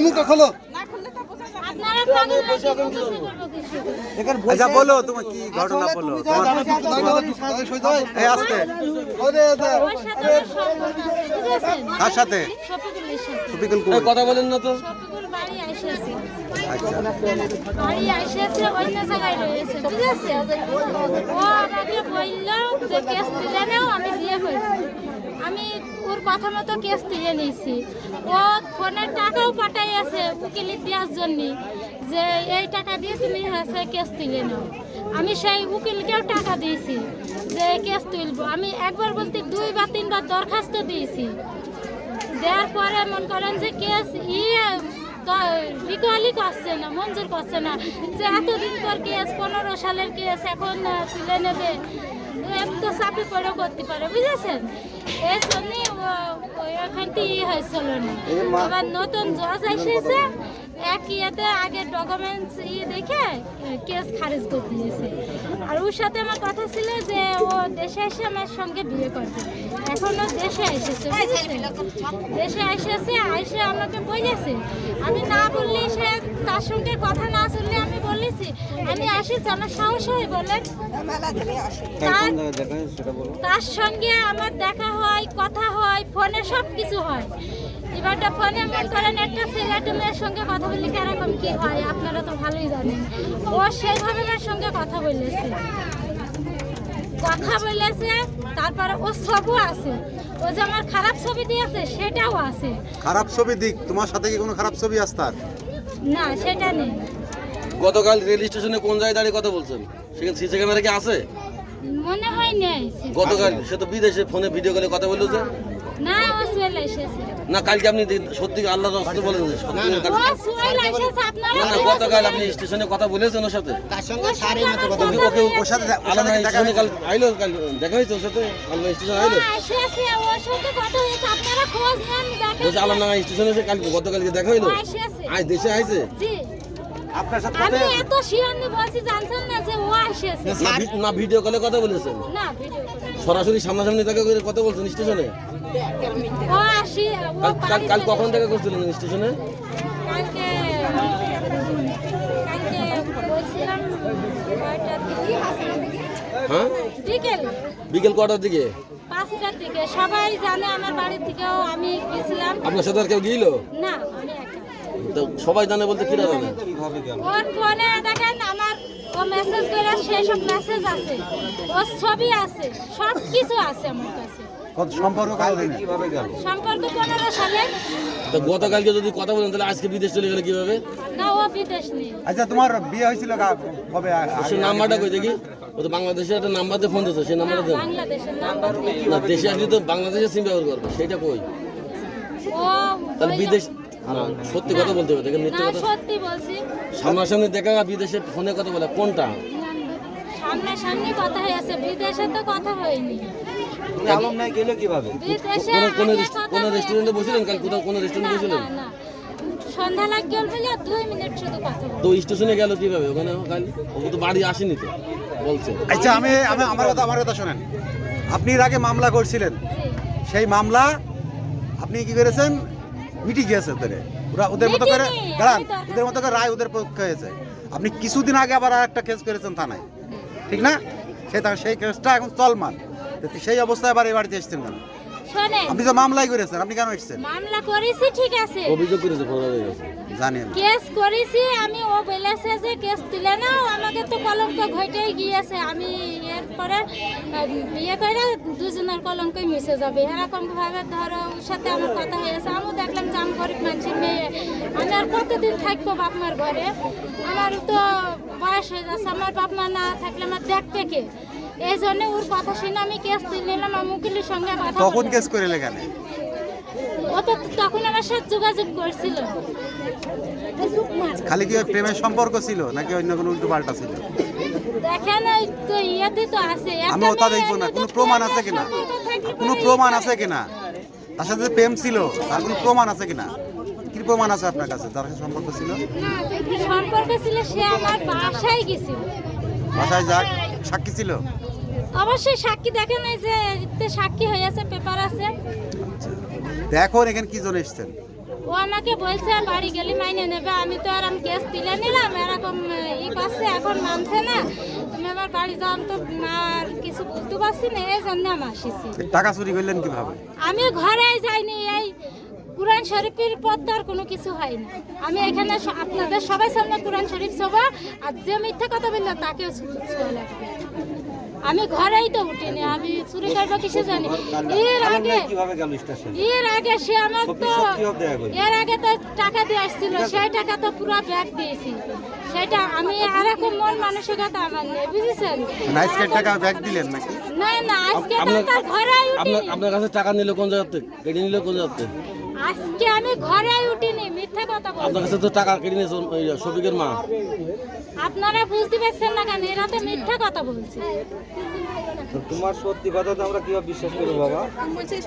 মুখটা খোলো। আচ্ছা বলো তোমার কি ঘটনা বলো। কার সাথে কথা বলেন না তো। আচ্ছা বাড়ি আইসেছে অন্য জায়গায় রয়েছে, ঠিক আছে। ও আমাকে বললো যে কেস তুলে নাও, আমি দিয়ে ফেলবো। আমি ওর কথা মতো কেস তুলে নিয়েছি। ও ফোনের টাকাও পাঠাইয়াছে উকিলি দেওয়ার জন্য, যে এই টাকা দিয়ে তুমি হচ্ছে কেস তুলে নাও। আমি সেই উকিলকেও টাকা দিয়েছি যে কেস তুলবো। আমি একবার বলতে 2 বা 3 বার দরখাস্ত দিয়েছি। দেওয়ার পরে মনে করেন যে কেস রিকোয়ালি করছে না, মঞ্জুর করছে না, যে এতদিন পর কেস 15 সালের কেস এখন তুলে নেবে, তো চাপে পড়েও করতে পারে, বুঝেছেন। এই জন্যই ওখান থেকে হয়েছিল না। আবার নতুন জজ এসেছে, এক ইয়েতে আগে ডকুমেন্টস দেখে কেস খারিজ করে দিয়েছে। আর ওর সাথে আমার কথা ছিল যে ও দেশে এসে আমার সঙ্গে বিয়ে করবে। এখনও দেশে এসেছে, দেশে এসে আমাকে বলেছে। আমি না বললে সে তার সঙ্গে কথা না শুনলে আমি বলেছি আমি আসিছি, আমার সাহস হয় বলেন। তার সঙ্গে আমার দেখা হয়, কথা হয়, ফোনে সব কিছু হয়। এবারটা ফোনে মনে করেন একটা ছেলে মেয়ের সঙ্গে কথা বললে কিরকম কি হয় আপনারা তো ভালোই জানেন। ও সেইভাবে মেয়ের সঙ্গে কথা বলেছে। তারপরে ও ছবিও আছে, ও যে আমার খারাপ ছবি দিয়েছে সেটাও আছে। খারাপ ছবি দিক, তোমার সাথে কি কোনো খারাপ ছবি আছে তার? না, সেটা নেই। গতকাল রেল স্টেশনে কোন জায়গায় দাঁড়িয়ে কথা বলছেন? সেখানে সিসি ক্যামেরা কি আছে? মনে হয় নেই। গতকাল সে তো বিদেশে ফোনে ভিডিও কলে কথা বললো যে। না, ও চলে এসেছে। না, কালকে আপনি সত্যি আল্লাহর রাস্তা বলেন যে সত্যি ও চলে এসেছে। আপনারা না, গতকাল আপনি স্টেশনে কথা বলেছেন ওর সাথে? তার সঙ্গে সারি মতো কথা ওকে ওর সাথে আলাদা স্টেশনে কাল আইলো, কাল দেখা হয়েছে ওর সাথে? আলাদা স্টেশনে আইলো, এসেছে, ওর সাথে কথা হয়েছে। আপনারা খোঁজ নেন, দেখেন। বলছে আলাদা স্টেশনে এসে কাল গতকালকে দেখা হইলো। আজ দেশে আইছে। জি, আপনার সাথে আমি এত শিওরলি বলছি, জানছেন না যে ও এসেছে। না, ভিডিও কলে কথা বলেছেন? না, ভিডিও করে। সরাসরি সামনাসামনি দেখা করে কথা বলছেন স্টেশনে? ও আসি, ও কাল কখন দেখা করছিলেন স্টেশনে? কালকে বলছিলাম কয়টার দিকে? হ্যাঁ, বিকেল কটার দিকে? 5টার দিকে। সবাই জানে আমার বাড়ি থেকেও আমি গেছিলাম। আপনার সাথে আর কেউ গিয়েছিল? না, আমি একা। তো সবাই জানে বলতে কিরা জানে? ওর ফোনে দেখেন আমার, ও মেসেজ করে সেসব মেসেজ আছে, ওর ছবি আছে, সব কিছু আছে আমার কাছে। সম্পর্ক কিভাবে গেল? সম্পর্ক 15 সালে। তো গতকালকে যদি কথা বলেন তাহলে আজকে বিদেশ চলে গেলে কিভাবে? না, ও বিদেশ নেই। আচ্ছা তোমার বিয়ে হয়েছিল কবে? সে নাম্বারটা কই দেখি। ও তো বাংলাদেশের একটা নাম্বার দিয়ে ফোন দিচ্ছে, সেই নাম্বারটা দেন। বাংলাদেশের নাম্বার না, দেশে আসলে তো বাংলাদেশের সিম ব্যবহার করবে, সেটা কই? ও তাহলে বিদেশ না, সত্যি কথা বলতে হবে, দেখেন মিথ্যে না, কথা। সত্যি বলছি। সামনাসামনি দেখা বিদেশে ফোনে কথা বলে কোনটা? সামনাসামনি কথা হয়েছে, বিদেশে তো কথা হয়নি। আলম নাই গেল কিভাবে? বিদেশে কোন রেস্টুরেন্টে বসেছিলেন কাল? কোথাও কোন রেস্টুরেন্টে বসেছিলেন? না, সন্ধ্যা লাগ গেল বলে 2 মিনিট শুধু কথা বলছি। তো স্টেশনে গেল কিভাবে ওখানে? কাল ও তো বাড়ি আসেনি তো বলছে। আচ্ছা আমি আমার কথা শোনেন। আপনি এর আগে মামলা করছিলেন, সেই মামলা আপনি কি করেছেন? মিটি গিয়েছে ওদের মতো করে দাঁড়ান, ওদের মতো করে রায় ওদের পক্ষে হয়েছে। আপনি কিছুদিন আগে আবার একটা কেস করেছেন থানায়, ঠিক না? সেই কেসটা এখন চলমান। সেই অবস্থায় আবার এই বাড়িতে এসেছেন কেন? শোনেন, আপনি তো মামলাই করেছেন, আপনি কেন এসেছেন? মামলা করেছি, ঠিক আছে, অভিযোগ করেছে ফরওয়ার্ড হয়ে গেছে। জানেন কেস করেছি আমি। ও বলেছে যে কেস তুলে নাও, আমাকে তো কলঙ্ক ঘটেই গিয়েছে। আমি এরপরে বিয়ে করে দুজনের কলঙ্কই মিশে যাবে এরকম ভাবে ধরো ওর সাথে আমার কথা হয়েছে। আমিও দেখলাম যে আমি গরিব মানুষের মেয়ে, আমি আর কতদিন থাকবো বাপ মার ঘরে? আমার তো বয়স হয়ে যাচ্ছে, আমার বাপ মা না থাকলে আমার দেখবে কে? এই জন্য ওর কথা শুনে আমি কেস তুলে নিলাম। আমি উকিলের সঙ্গে কথা তখন বললাম। কেস করে কেন? ও তো তখন আমার সাথে যোগাযোগ করছিল। খালি কি প্রেমের সম্পর্ক ছিল নাকি অন্য কোনো উল্টো পাল্টা ছিল? দেখেন ওই তো ইয়েতে তো আছে, আমি ওটা দেখবো না, কোনো প্রমাণ আছে কিনা? কোনো প্রমাণ আছে কিনা তার সাথে প্রেম ছিল? তার কোনো প্রমাণ আছে কিনা? কি প্রমাণ আছে আপনার কাছে যার সাথে সম্পর্ক ছিল? সম্পর্ক ছিল, সে আমার বাসায় গেছিল। বাসায় যাক সাক্ষী ছিল? অবশ্যই সাক্ষী, দেখেন এই যে সাক্ষী হয়ে আছে, পেপার আছে। তো এখন এখানে কি জন্য এসছেন? ও আমাকে বলছে বাড়ি গেলে মাইনে নেবে, আমি তো আর কেস তুলে নিলাম, এরকম ই করছে, এখন মানছে না, তুমি আবার বাড়ি যাও, আমি তো আর কিছু বলতে পারছি না, এই জন্য আমি আসিছি। টাকা চুরি করলেন কিভাবে? আমি ঘরে যাইনি, এই কোরআন শরীফের পর তো আর কোনো কিছু হয় না। আমি এখানে আপনাদের সবাই সামনে কোরআন শরীফ সবা, আর যে মিথ্যা কথা বললো তাকেও ছোঁয়া লাগবে। আমি ঘরেই তো উঠিনি, আমি চুরি করবো কিছু জানি। এর আগে সে আমার তো এর আগে তো টাকা দিয়ে আসছিল, সেই টাকা তো পুরো ব্যাগ দিয়েছি। সেটা আমি এরকম মন মানসিকতা আমার নেই, বুঝেছেন? আজকের টাকা ব্যাগ দিলেন নাকি? না না, আজকে তো তার ঘরেই উঠিনি। আপনার কাছে টাকা নিল কোন জায়গাতে, কেটে নিল কোন জায়গাতে? আজকে আমি ঘরেই উঠিনি, মিথ্যা কথা আপনার বলছি। কাছে তো টাকা কেটে নিয়েছে ওই শফিকের মা। আপনারা বুঝতে পারছেন না কেন? এরা তো মিথ্যা কথা বলছে। তোমার সত্যি কথা তো আমরা কিভাবে বিশ্বাস করবো বাবা?